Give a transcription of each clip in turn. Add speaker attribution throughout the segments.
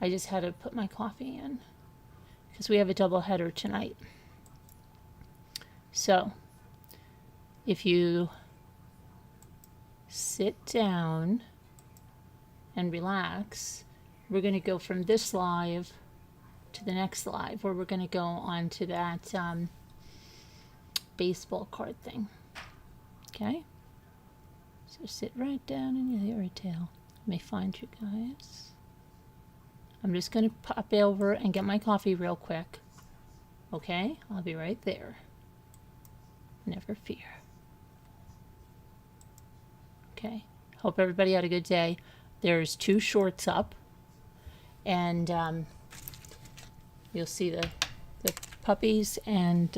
Speaker 1: I just had to put my coffee in because we have a double header tonight. So if you sit down and relax, we're going to go from this live to the next live, where we're going to go on to that baseball card thing. Okay? So sit right down in your hairy tail. Let me find you guys. I'm just going to pop over and get my coffee real quick. Okay? I'll be right there. Never fear. Okay. Hope everybody had a good day. There's 2 shorts up. And you'll see the puppies and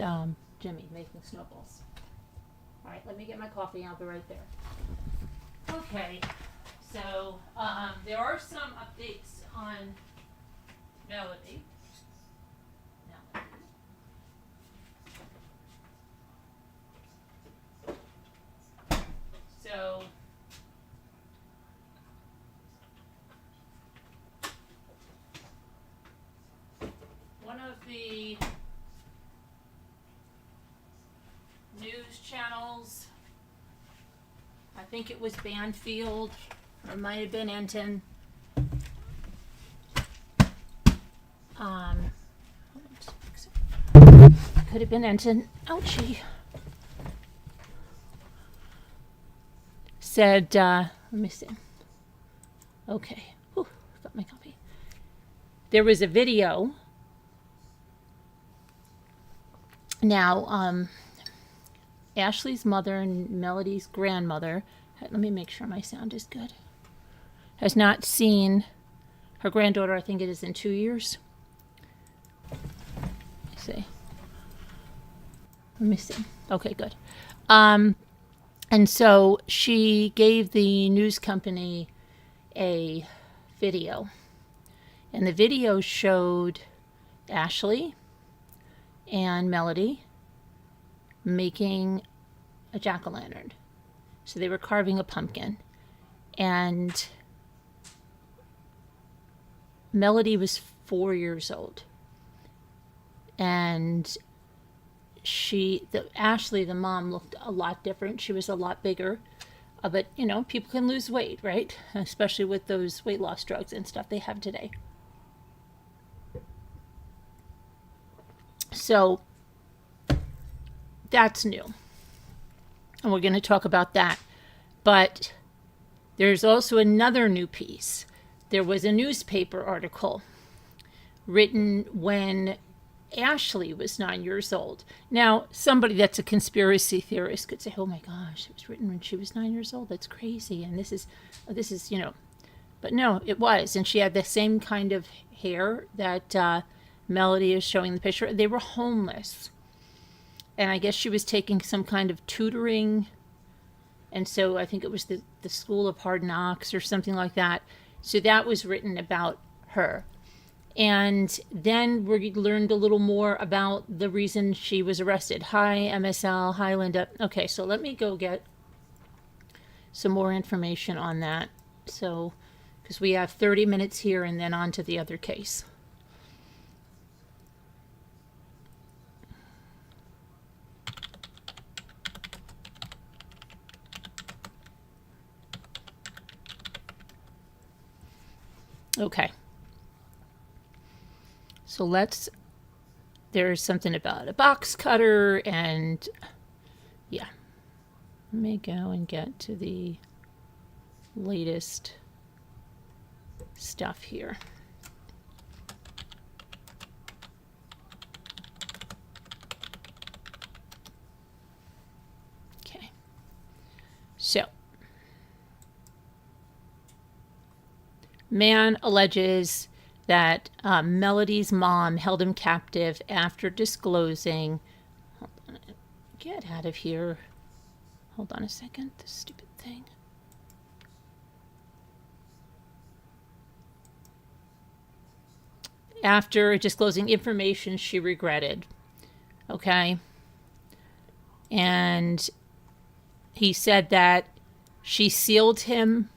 Speaker 1: Jimmy making snowballs. All right, let me get my coffee. I'll be right there. Okay. So there are some updates on Melodee. So one of the news channels, I think it was Banfield, or it might have been Enton. Could have been Enton. Ouchie. Said, let me see. Okay. Whew, got my copy. There was a video. Now, Ashlee's mother and Melodee's grandmother, let me make sure my sound is good, has not seen her granddaughter, I think it is in 2 years. Let me see. Okay, good. And so she gave the news company a video. And the video showed Ashlee and Melodee making a jack-o'-lantern. So they were carving a pumpkin. And Melodee was 4 years old. And Ashlee, the mom, looked a lot different. She was a lot bigger. But, you know, people can lose weight, right? Especially with those weight loss drugs and stuff they have today. So that's new. And we're going to talk about that. But there's also another new piece. There was a newspaper article written when Ashlee was 9 years old. Now, somebody that's a conspiracy theorist could say, oh my gosh, it was written when she was 9 years old. That's crazy. And this is, you know, but no, it was. And she had the same kind of hair that Melodee is showing the picture. They were homeless. And I guess she was taking some kind of tutoring. And so I think it was the School of Hard Knocks or something like that. So that was written about her. And then we learned a little more about the reason she was arrested. Hi, MSL. Hi, Linda. Okay, so let me go get some more information on that. So, because we have 30 minutes here and then on to the other case. Okay. So there's something about a box cutter and yeah. Let me go and get to the latest stuff here. Okay. So, man alleges that Melodee's mom held him captive after disclosing. Hold on, get out of here. Hold on a second, this stupid thing. After disclosing information she regretted. Okay. And he said that she sealed him.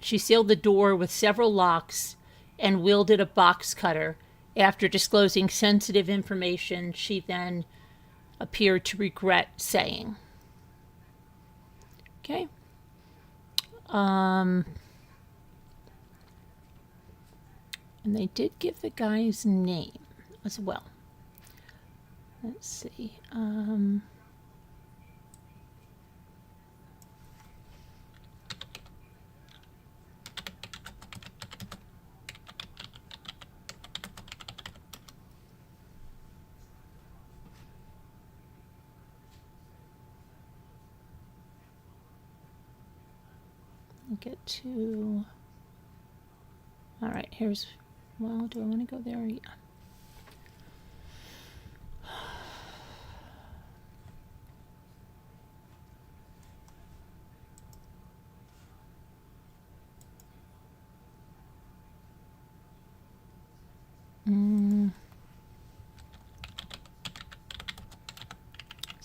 Speaker 1: She sealed the door with several locks and wielded a box cutter. After disclosing sensitive information, she then appeared to regret saying. Okay. And they did give the guy's name as well. Let's see. Get to, all right, here's, well, do I want to go there? Yeah.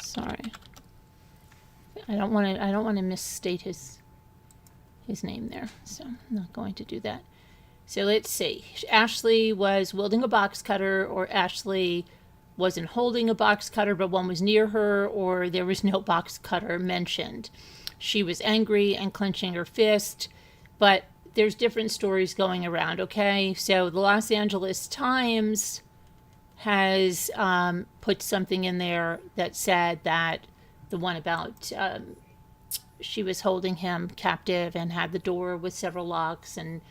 Speaker 1: Sorry. I don't want to misstate his name there, so I'm not going to do that. So let's see. Ashlee was wielding a box cutter, or Ashlee wasn't holding a box cutter, but one was near her, or there was no box cutter mentioned. She was angry and clenching her fist, but there's different stories going around, okay? So the Los Angeles Times has put something in there that said that the one about she was holding him captive and had the door with several locks and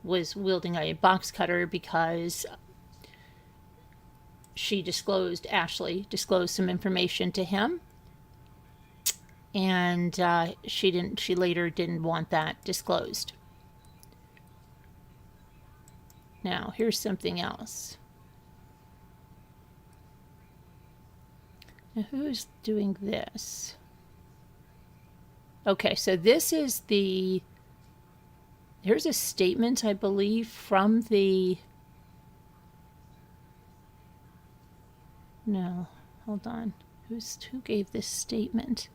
Speaker 1: was wielding a box cutter because Ashlee disclosed some information to him, and she later didn't want that disclosed. Now, here's something else. Now, who's doing this? Okay, so this is here's a statement, I believe, from no, hold on. Who gave this statement?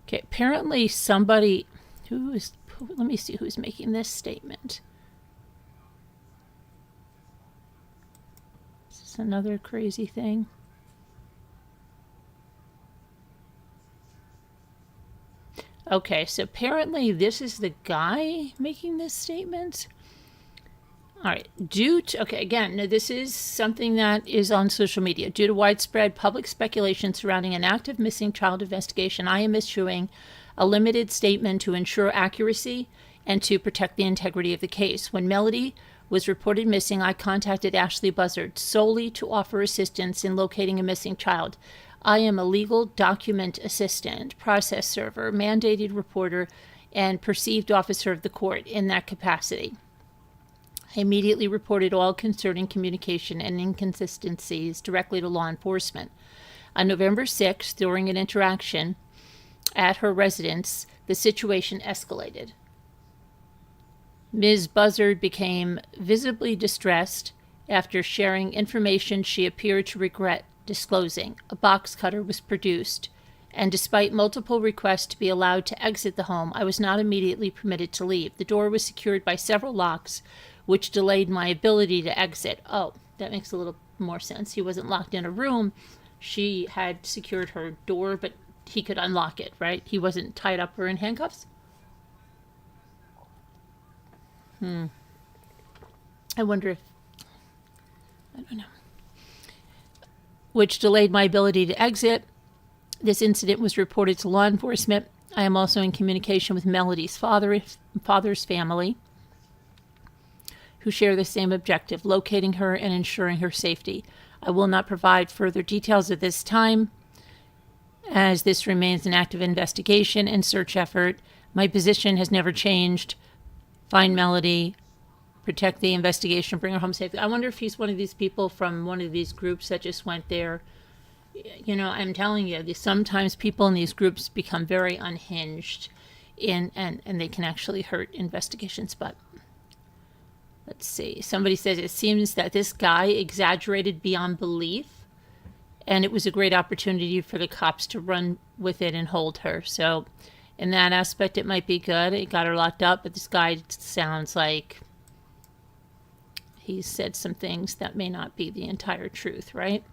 Speaker 1: Okay, apparently somebody, let me see who's making this statement. Is this another crazy thing? Okay, so apparently this is the guy making this statement. All right, okay, again, now this is something that is on social media. Due to widespread public speculation surrounding an active missing child investigation, I am issuing a limited statement to ensure accuracy and to protect the integrity of the case. When Melodee was reported missing, I contacted Ashlee Buzzard solely to offer assistance in locating a missing child. I am a legal document assistant, process server, mandated reporter, and perceived officer of the court in that capacity. I immediately reported all concerning communication and inconsistencies directly to law enforcement. On November 6th, during an interaction at her residence, the situation escalated. Ms. Buzzard became visibly distressed after sharing information she appeared to regret disclosing. A box cutter was produced, and despite multiple requests to be allowed to exit the home, I was not immediately permitted to leave. The door was secured by several locks, which delayed my ability to exit. Oh, that makes a little more sense. He wasn't locked in a room. She had secured her door, but he could unlock it, right? He wasn't tied up or in handcuffs? I wonder if, I don't know. Which delayed my ability to exit. This incident was reported to law enforcement. I am also in communication with Melodee's father's family, who share the same objective, locating her and ensuring her safety. I will not provide further details at this time, as this remains an active investigation and search effort. My position has never changed. Find Melodee, protect the investigation, bring her home safely. I wonder if he's one of these people from one of these groups that just went there. You know, I'm telling you, sometimes people in these groups become very unhinged and they can actually hurt investigations. But let's see. Somebody says it seems that this guy exaggerated beyond belief, and it was a great opportunity for the cops to run with it and hold her. So, in that aspect, it might be good. It got her locked up, but this guy sounds like he said some things that may not be the entire truth, right?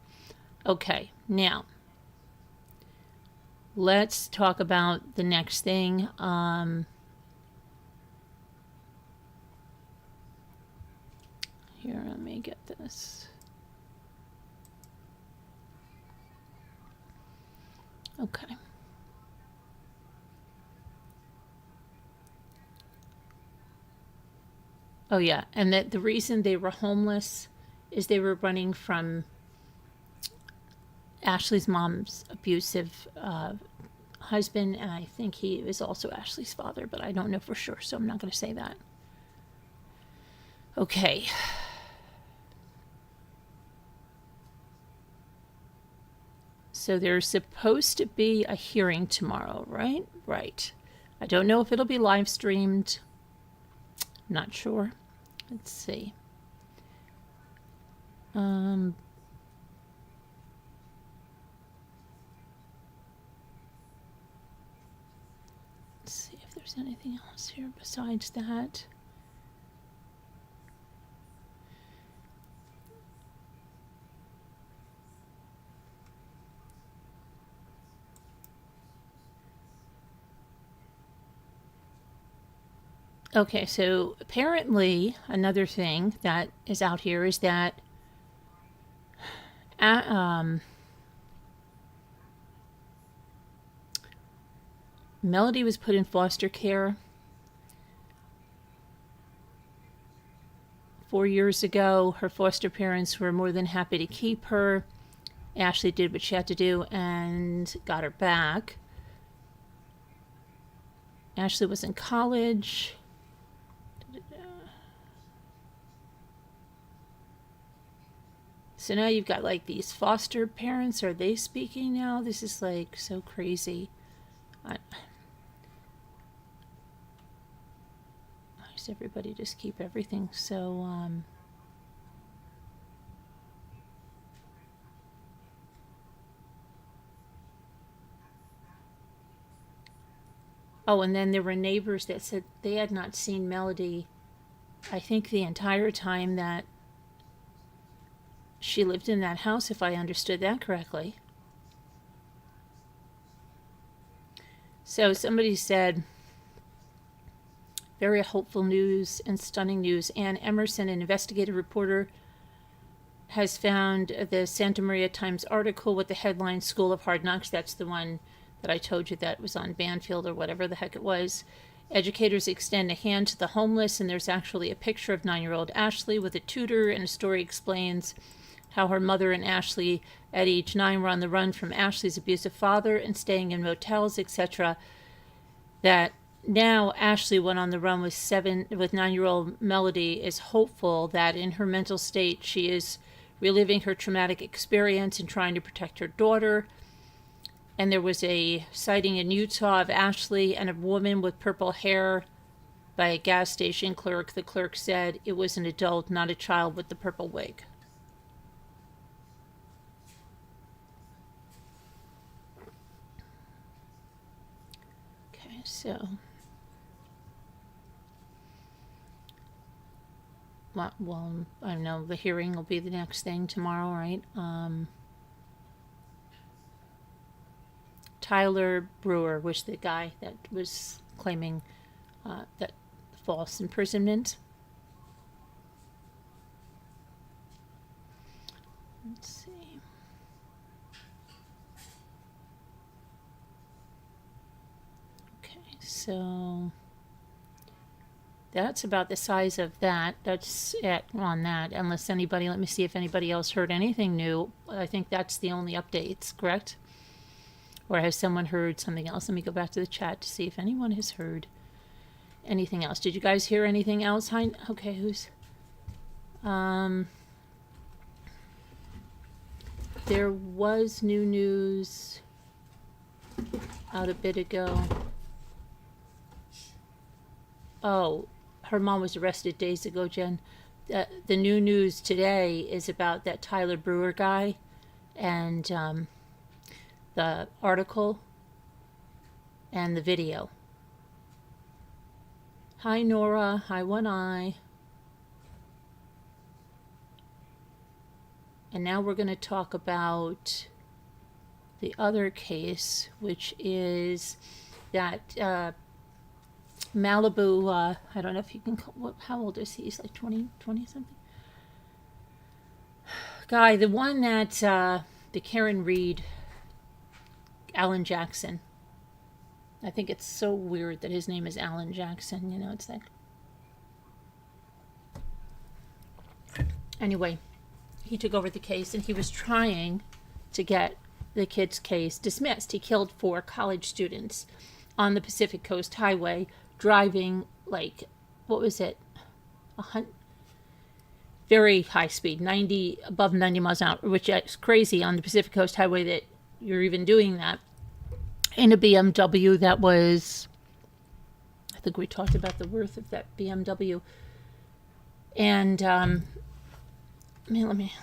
Speaker 1: Okay, now let's talk about the next thing. Here, let me get this. Okay. Oh, yeah. And that the reason they were homeless is they were running from Ashlee's mom's abusive husband. And I think he is also Ashlee's father, but I don't know for sure, so I'm not going to say that. Okay. So there's supposed to be a hearing tomorrow, right? Right. I don't know if it'll be live streamed. Not sure. Let's see. Let's see if there's anything else here besides that. Okay, so apparently another thing that is out here is that Melodee was put in foster care 4 years ago. Her foster parents were more than happy to keep her. Ashlee did what she had to do and got her back. Ashlee was in college. So now you've got like these foster parents. Are they speaking now? This is like so crazy. Why does everybody just keep everything so Oh, and then there were neighbors that said they had not seen Melodee, I think, the entire time that she lived in that house, if I understood that correctly. So somebody said, very hopeful news and stunning news. Ann Emerson, an investigative reporter, has found the Santa Maria Times article with the headline School of Hard Knocks. That's the one that I told you that was on Banfield or whatever the heck it was. Educators extend a hand to the homeless, and there's actually a picture of 9-year-old Ashlee with a tutor, and a story explains how her mother and Ashlee at age 9 were on the run from Ashlee's abusive father and staying in motels, etc. That now Ashlee went on the run with 9-year-old Melodee is hopeful that in her mental state she is reliving her traumatic experience and trying to protect her daughter. And there was a sighting in Utah of Ashlee and a woman with purple hair by a gas station clerk. The clerk said it was an adult, not a child with the purple wig. Okay, so well, I know the hearing will be the next thing tomorrow, right? Tyler Brewer was the guy that was claiming that false imprisonment. Let's see. Okay, so that's about the size of that. That's it on that. Unless anybody, let me see if anybody else heard anything new. I think that's the only updates, correct? Or has someone heard something else? Let me go back to the chat to see if anyone has heard anything else. Did you guys hear anything else? Okay, who's... There was new news out a bit ago. Oh, her mom was arrested days ago, Jen. The new news today is about that Tyler Brewer guy and... the article and the video. Hi, Nora. Hi, One Eye. And now we're going to talk about the other case, which is that Malibu, I don't know if you can call, how old is he? He's like 20 something? Guy, the one that, the Karen Reed, Alan Jackson. I think it's so weird that his name is Alan Jackson, you know, it's like. Anyway, he took over the case and he was trying to get the kid's case dismissed. He killed 4 college students on the Pacific Coast Highway, driving like, what was it? Very high speed, above 90 miles an hour, which is crazy on the Pacific Coast Highway that you're even doing that. In a BMW that was, I think we talked about the worth of that BMW. And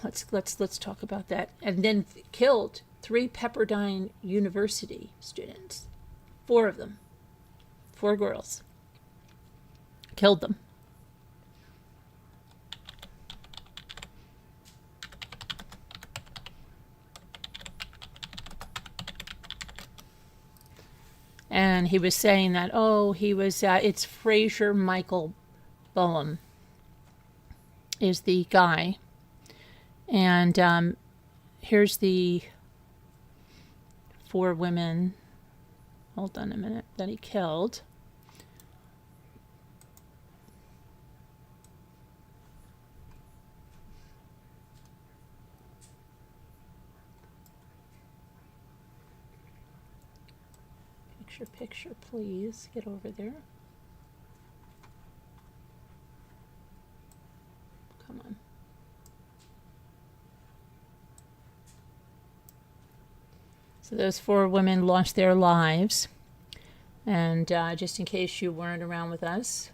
Speaker 1: let's talk about that. And then killed 3 Pepperdine University students, 4 of them, 4 girls. Killed them. And he was saying that, he was, it's Fraser Michael Boehm is the guy. And here's the 4 women, hold on a minute, that he killed. Picture, please. Get over there. Come on. So those 4 women lost their lives. And just in case you weren't around with us,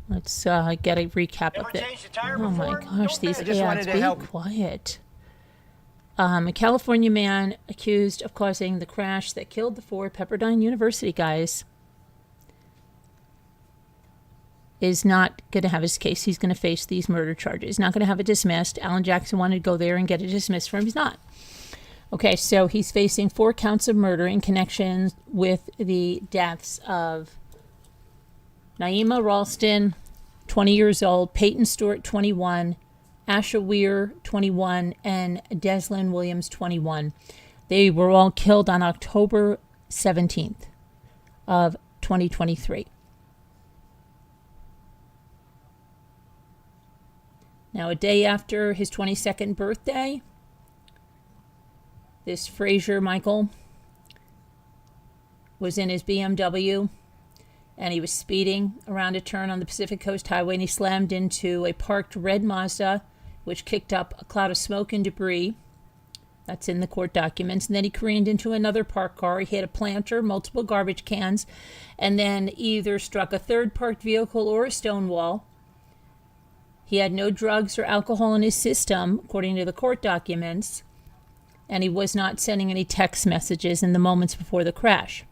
Speaker 1: let's get a recap of it. Oh my gosh, these ads, be quiet. A California man accused of causing the crash that killed the 4 Pepperdine University guys is not going to have his case. He's going to face these murder charges. He's not going to have it dismissed. Alan Jackson wanted to go there and get it dismissed for him. He's not. Okay, so he's facing 4 counts of murder in connection with the deaths of Naima Ralston, 20 years old, Peyton Stewart, 21, Asha Weir, 21, and Deslyn Williams, 21. They were all killed on October 17th of 2023. Now, a day after his 22nd birthday, this Fraser Michael was in his BMW, and he was speeding around a turn on the Pacific Coast Highway, and he slammed into a parked red Mazda, which kicked up a cloud of smoke and debris. That's in the court documents. And then he careened into another parked car. He hit a planter, multiple garbage cans, and then either struck a third parked vehicle or a stone wall. He had no drugs or alcohol in his system, according to the court documents, and he was not sending any text messages in the moments before the crash.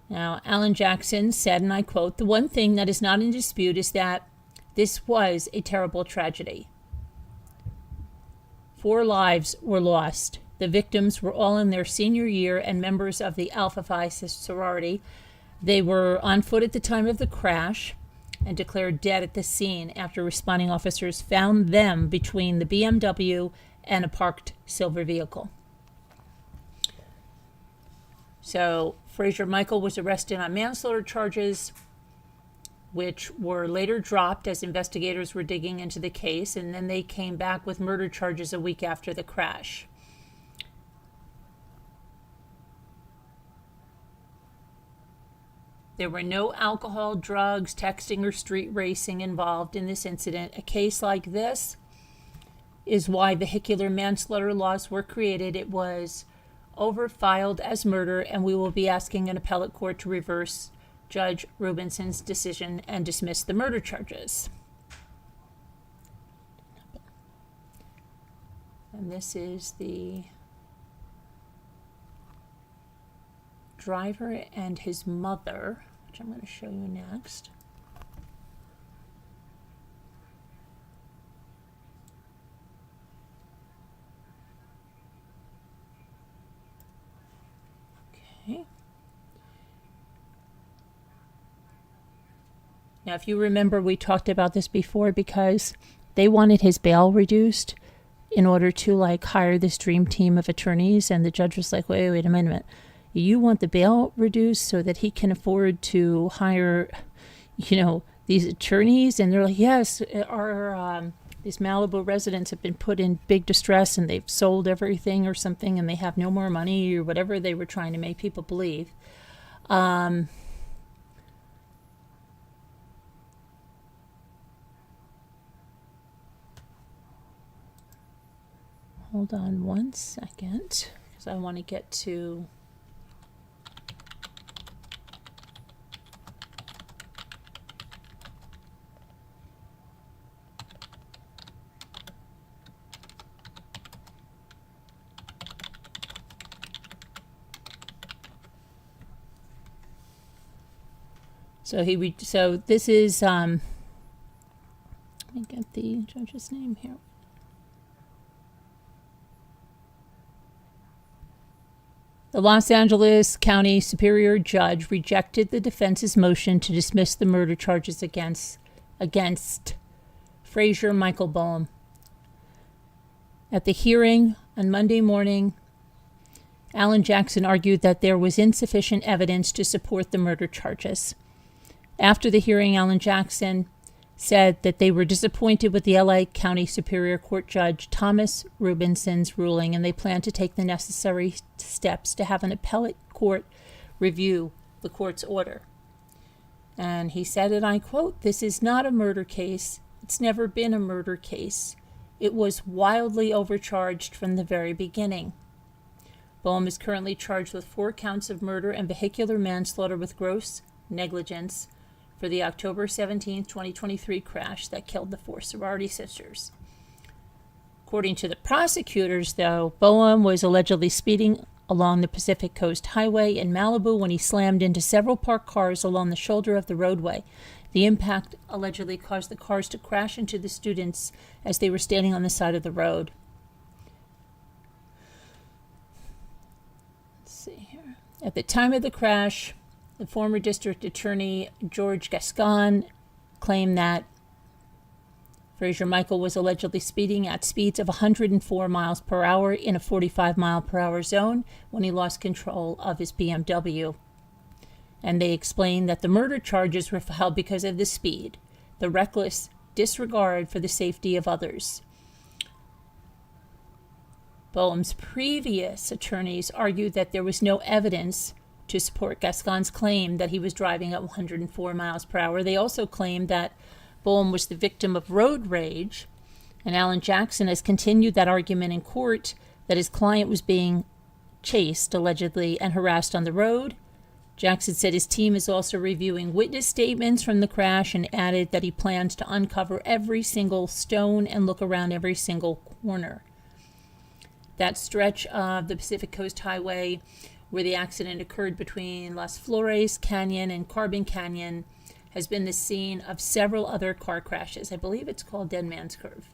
Speaker 1: Now, Alan Jackson said, and I quote, "The one thing that is not in dispute is that this was a terrible tragedy. 4 lives were lost. The victims were all in their senior year and members of the Alpha Phi sorority. They were on foot at the time of the crash and declared dead at the scene after responding officers found them between the BMW and a parked silver vehicle." So Fraser Michael was arrested on manslaughter charges, which were later dropped as investigators were digging into the case, and then they came back with murder charges a week after the crash. There were no alcohol, drugs, texting, or street racing involved in this incident. A case like this is why vehicular manslaughter laws were created. It was overfiled as murder, and we will be asking an appellate court to reverse Judge Rubinson's decision and dismiss the murder charges. And this is the driver and his mother, which I'm going to show you next. Okay. Now, if you remember, we talked about this before because they wanted his bail reduced in order to like hire this dream team of attorneys, and the judge was like, wait a minute. You want the bail reduced so that he can afford to hire, these attorneys? And they're like, yes, our these Malibu residents have been put in big distress and they've sold everything or something and they have no more money or whatever they were trying to make people believe. Hold on one second, because I want to get to... So this is, let me get the judge's name here. The Los Angeles County Superior Judge rejected the defense's motion to dismiss the murder charges against Frazier Michael Boehm. At the hearing on Monday morning, Alan Jackson argued that there was insufficient evidence to support the murder charges. After the hearing, Alan Jackson said that they were disappointed with the LA County Superior Court Judge Thomas Rubinson's ruling, and they plan to take the necessary steps to have an appellate court review the court's order. And he said, and I quote, "This is not a murder case. It's never been a murder case. It was wildly overcharged from the very beginning. Boehm is currently charged with 4 counts of murder and vehicular manslaughter with gross negligence for the October 17, 2023 crash that killed the 4 sorority sisters." According to the prosecutors, though, Boehm was allegedly speeding along the Pacific Coast Highway in Malibu when he slammed into several parked cars along the shoulder of the roadway. The impact allegedly caused the cars to crash into the students as they were standing on the side of the road. Let's see here. At the time of the crash, the former district attorney, George Gascon, claimed that Frazier Michael was allegedly speeding at speeds of 104 miles per hour in a 45 mile per hour zone when he lost control of his BMW. And they explained that the murder charges were filed because of the speed, the reckless disregard for the safety of others. Boehm's previous attorneys argued that there was no evidence to support Gascon's claim that he was driving at 104 miles per hour. They also claimed that Boehm was the victim of road rage, and Alan Jackson has continued that argument in court that his client was being chased, allegedly, and harassed on the road. Jackson said his team is also reviewing witness statements from the crash and added that he plans to uncover every single stone and look around every single corner. That stretch of the Pacific Coast Highway where the accident occurred between Las Flores Canyon and Carbon Canyon has been the scene of several other car crashes. I believe it's called Dead Man's Curve.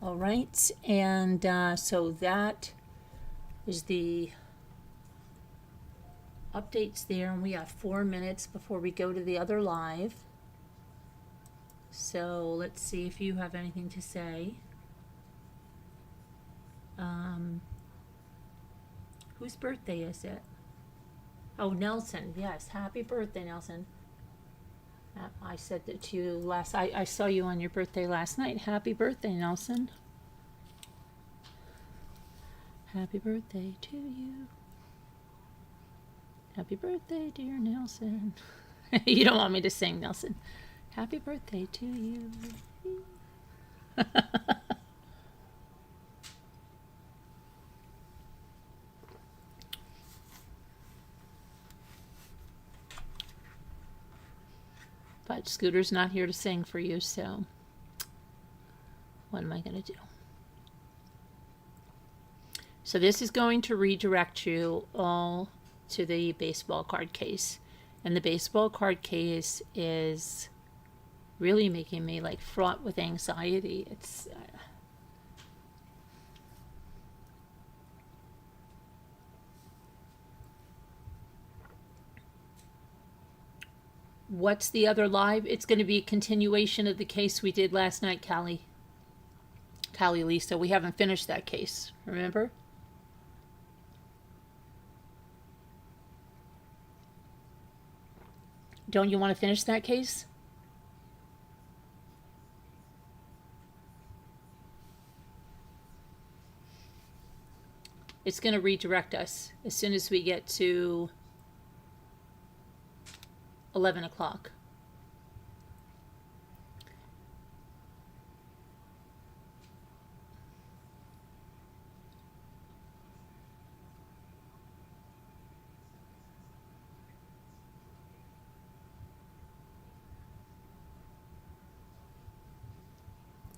Speaker 1: All right, and so that is the updates there, and we have 4 minutes before we go to the other live. So let's see if you have anything to say. Whose birthday is it? Oh, Nelson. Yes, happy birthday, Nelson. I said that to you I saw you on your birthday last night. Happy birthday, Nelson. Happy birthday to you. Happy birthday, dear Nelson. You don't want me to sing, Nelson. Happy birthday to you. But Scooter's not here to sing for you, so what am I going to do? So this is going to redirect you all to the baseball card case. And the baseball card case is really making me like fraught with anxiety. It's what's the other live? It's going to be a continuation of the case we did last night, Callie Lisa. We haven't finished that case, remember? Don't you want to finish that case? It's going to redirect us as soon as we get to 11 o'clock.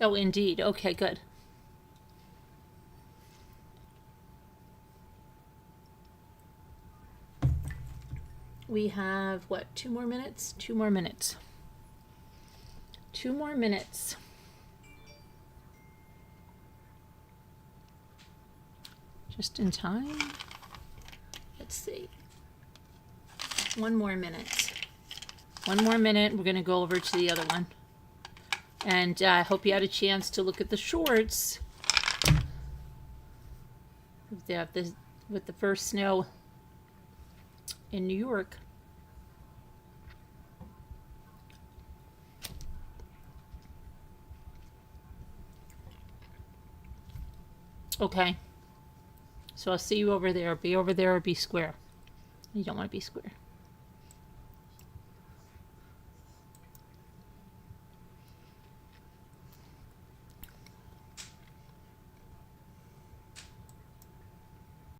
Speaker 1: Oh, indeed. Okay, good. We have, what, 2 more minutes? 2 more minutes. 2 more minutes. Just in time. Let's see. 1 more minute. 1 more minute. We're going to go over to the other one. And I hope you had a chance to look at the shorts. With the first snow in New York. Okay. So I'll see you over there. Be over there or be square. You don't want to be square.